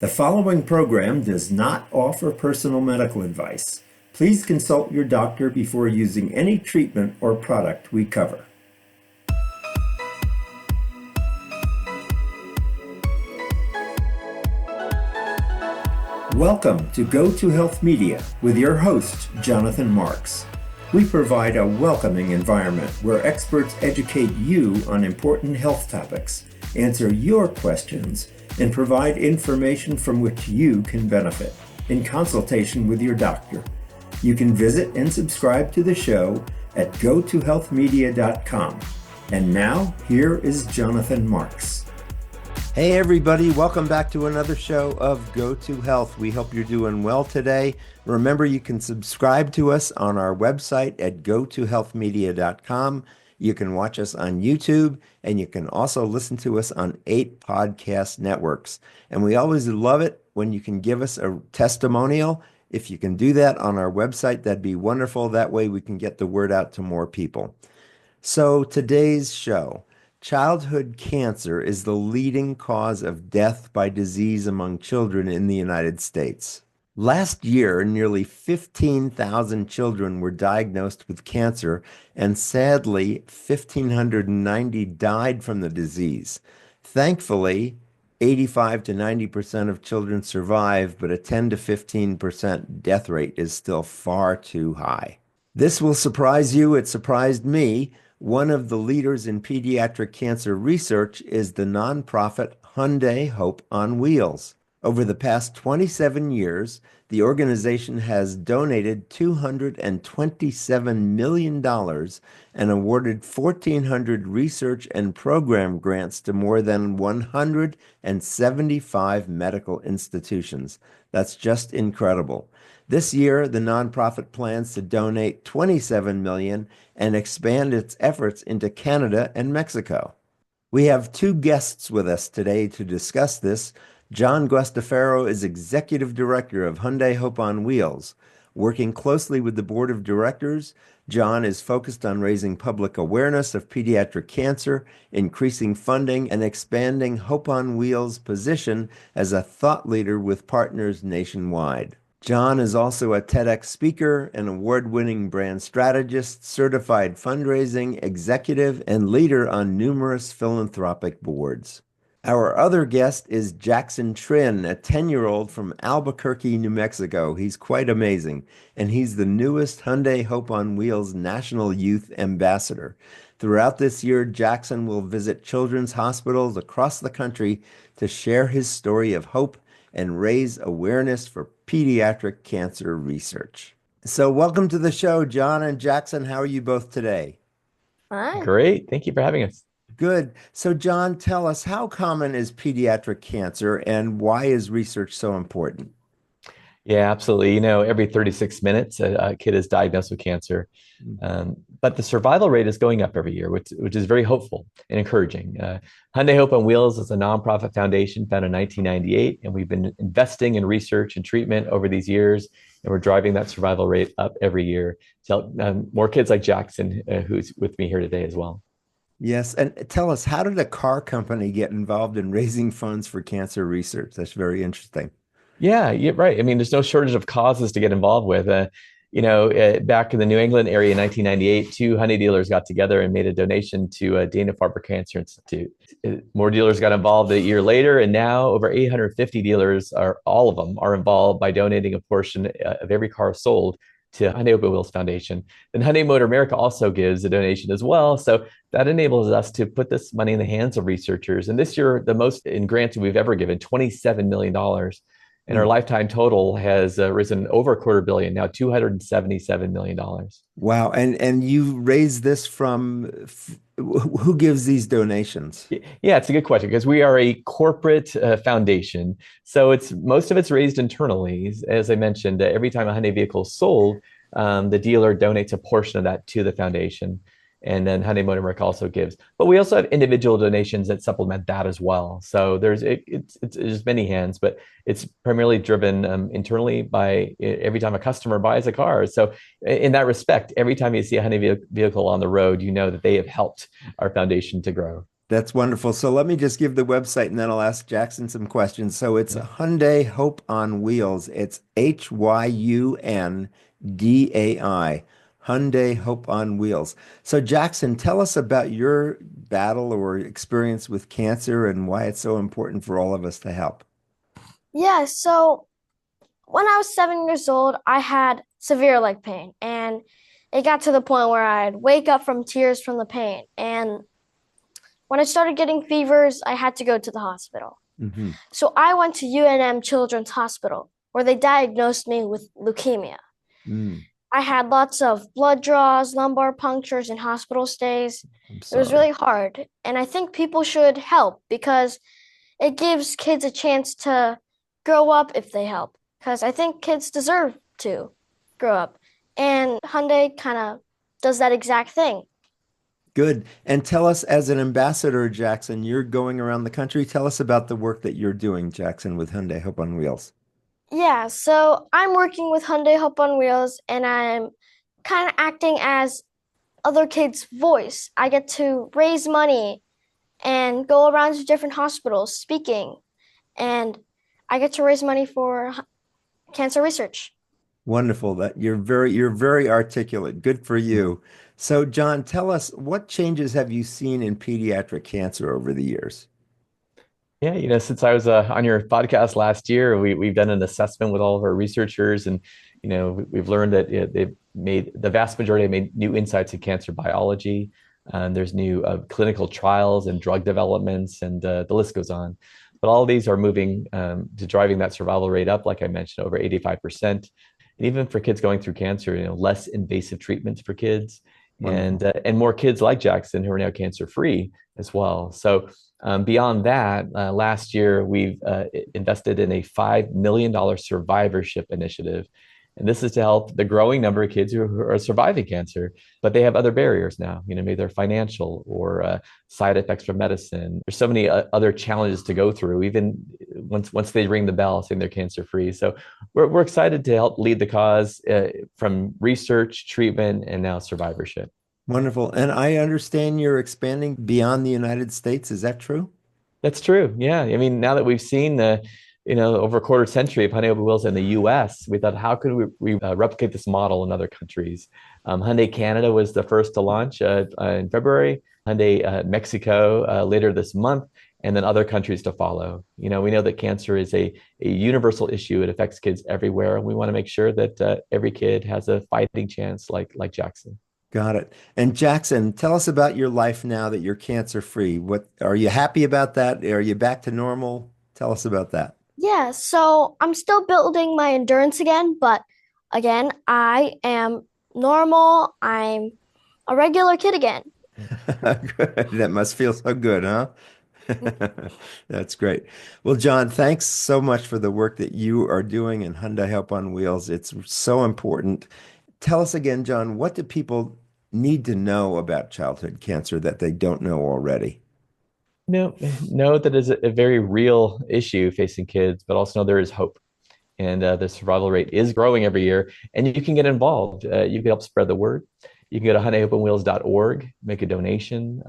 The following program does not offer personal medical advice. Please consult your doctor before using any treatment or product we cover. Welcome to Go to Health Media with your host, Jonathan Marks. We provide a welcoming environment where experts educate you on important health topics, answer your questions, and provide information from which you can benefit in consultation with your doctor. You can visit and subscribe to the show at gotohealthmedia.com. And now, here is Jonathan Marks. Hey everybody, welcome back to another show of Go to Health. We hope you're doing well today. Remember, you can subscribe to us on our website at gotohealthmedia.com. You can watch us on YouTube, and you can also listen to us on 8 podcast networks. And we always love it when you can give us a testimonial. If you can do that on our website, that'd be wonderful. That way we can get the word out to more people. So today's show, childhood cancer is the leading cause of death by disease among children in the United States. Last year, nearly 15,000 children were diagnosed with cancer, and sadly, 1,590 died from the disease. Thankfully, 85 to 90% of children survive, but a 10 to 15% death rate is still far too high. This will surprise you. It surprised me. One of the leaders in pediatric cancer research is the nonprofit Hyundai Hope on Wheels. Over the past 27 years, the organization has donated $227 million and awarded 1,400 research and program grants to more than 175 medical institutions. That's just incredible. This year, the nonprofit plans to donate $27 million and expand its efforts into Canada and Mexico. We have 2 guests with us today to discuss this. John Guastaferro is Executive Director of Hyundai Hope on Wheels. Working closely with the Board of Directors, John is focused on raising public awareness of pediatric cancer, increasing funding, and expanding Hope on Wheels' position as a thought leader with partners nationwide. John is also a TEDx speaker, an award-winning brand strategist, certified fundraising executive, and leader on numerous philanthropic boards. Our other guest is Jackson Trinh, a 10-year-old from Albuquerque, New Mexico. He's quite amazing, and he's the newest Hyundai Hope on Wheels National Youth Ambassador. Throughout this year, Jackson will visit children's hospitals across the country to share his story of hope and raise awareness for pediatric cancer research. So welcome to the show, John and Jackson. How are you both today? Hi. Great. Thank you for having us. Good. So, John, tell us, how common is pediatric cancer and why is research so important? Yeah, absolutely. Every 36 minutes, a kid is diagnosed with cancer. But the survival rate is going up every year, which is very hopeful and encouraging. Hyundai Hope on Wheels is a nonprofit foundation founded in 1998, and we've been investing in research and treatment over these years, and we're driving that survival rate up every year to help more kids like Jackson, who's with me here today as well. Yes. And tell us, how did a car company get involved in raising funds for cancer research? That's very interesting. Yeah, you're right. I mean, there's no shortage of causes to get involved with. Back in the New England area in 1998, 2 Hyundai dealers got together and made a donation to Dana-Farber Cancer Institute. More dealers got involved a year later, and now over 850 dealers, all of them are involved by donating a portion of every car sold to Hyundai Hope on Wheels Foundation. Then Hyundai Motor America also gives a donation as well. So that enables us to put this money in the hands of researchers. And this year, the most in grants we've ever given, $27 million. And our lifetime total has risen over $250 million, now $277 million. Wow. And you raised this from, who gives these donations? Yeah, it's a good question because we are a corporate foundation. So most of it's raised internally. As I mentioned, every time a Hyundai vehicle is sold, the dealer donates a portion of that to the foundation. And then Hyundai Motor America also gives. But we also have individual donations that supplement that as well. So there's many hands, but it's primarily driven internally by every time a customer buys a car. So in that respect, every time you see a Hyundai vehicle on the road, you know that they have helped our foundation to grow. That's wonderful. So let me just give the website and then I'll ask Jackson some questions. So it's Yeah. Hyundai Hope on Wheels. It's Hyundai. Hyundai Hope on Wheels. So Jackson, tell us about your battle or experience with cancer and why it's so important for all of us to help. Yeah, so when I was 7 years old, I had severe leg pain, and it got to the point where I'd wake up from tears from the pain. And when I started getting fevers, I had to go to the hospital. Hmm. So I went to UNM Children's Hospital, where they diagnosed me with leukemia. Mm, I had lots of blood draws, lumbar punctures, and hospital stays. I'm It was sorry. really hard, and I think people should help because it gives kids a chance to grow up if they help. Because I think kids deserve to grow up. And Hyundai kind of does that exact thing. Good. And tell us, as an ambassador, Jackson, you're going around the country. Tell us about the work that you're doing, Jackson, with Hyundai Hope on Wheels. Yeah, so I'm working with Hyundai Hope on Wheels, and I'm kind of acting as other kids' voice. I get to raise money and go around to different hospitals speaking, and I get to raise money for cancer research. Wonderful. That you're very articulate. Good for you. So, John, tell us what changes have you seen in pediatric cancer over the years? Yeah, since I was on your podcast last year, we've done an assessment with all of our researchers, and we've learned that they've made the vast majority have made new insights in cancer biology. There's new clinical trials and drug developments, and the list goes on. But all of these are moving to driving that survival rate up, like I mentioned, over 85%. And even for kids going through cancer, less invasive treatments for kids, Wonderful. and more kids like Jackson who are now cancer free as well. So beyond that, last year we've invested in a $5 million survivorship initiative. And this is to help the growing number of kids who are surviving cancer, but they have other barriers now. Maybe they're financial or side effects from medicine. There's so many other challenges to go through, even once they ring the bell saying they're cancer free. So we're excited to help lead the cause from research, treatment, and now survivorship. Wonderful. And I understand you're expanding beyond the United States. Is that true? That's true. Yeah. I mean, now that we've seen over a quarter century of Hyundai Wheels in the US, we thought, how could we replicate this model in other countries? Hyundai Canada was the first to launch in February, Hyundai Mexico later this month, and then other countries to follow. We know that cancer is a universal issue. It affects kids everywhere. And we want to make sure that every kid has a fighting chance like Jackson. Got it. And Jackson, tell us about your life now that you're cancer free. What are you happy about that? Are you back to normal? Tell us about that. Yeah, so I'm still building my endurance again, but again, I am normal. I'm a regular kid again. Good. That must feel so good, huh? That's great. Well, John, thanks so much for the work that you are doing in Hyundai Help on Wheels. It's so important. Tell us again, John, what do people need to know about childhood cancer that they don't know already? No, know that is a very real issue facing kids, but also know there is hope. And the survival rate is growing every year. And you can get involved. You can help spread the word. You can go to HyundaiHopeOnWheels.org, make a donation.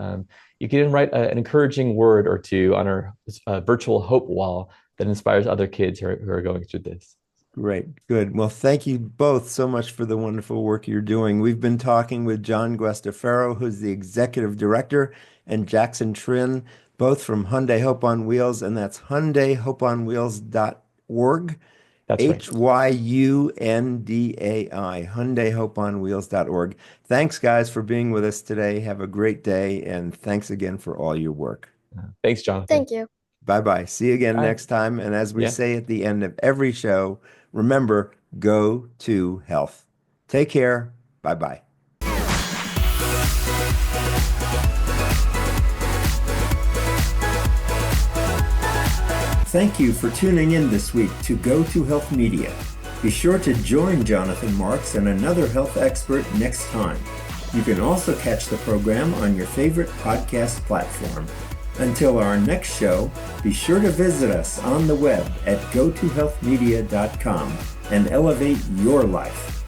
You can even write an encouraging word or two on our virtual hope wall that inspires other kids who are going through this. Great. Good. Well, thank you both so much for the wonderful work you're doing. We've been talking with John Guastaferro, who's the executive director, and Jackson Trinh, both from Hyundai Hope on Wheels, and that's HyundaiHopeOnWheels.org. That's right. Hyundai, HyundaiHopeOnWheels.org. Thanks, guys, for being with us today. Have a great day, and thanks again for all your work. Thanks, Jonathan. Thank you. Bye-bye. See you again Bye. next time. And as we Yeah. say at the end of every show, remember, go to health. Take care. Bye-bye. Thank you for tuning in this week to Go to Health Media. Be sure to join Jonathan Marks and another health expert next time. You can also catch the program on your favorite podcast platform. Until our next show, be sure to visit us on the web at gotohealthmedia.com and elevate your life.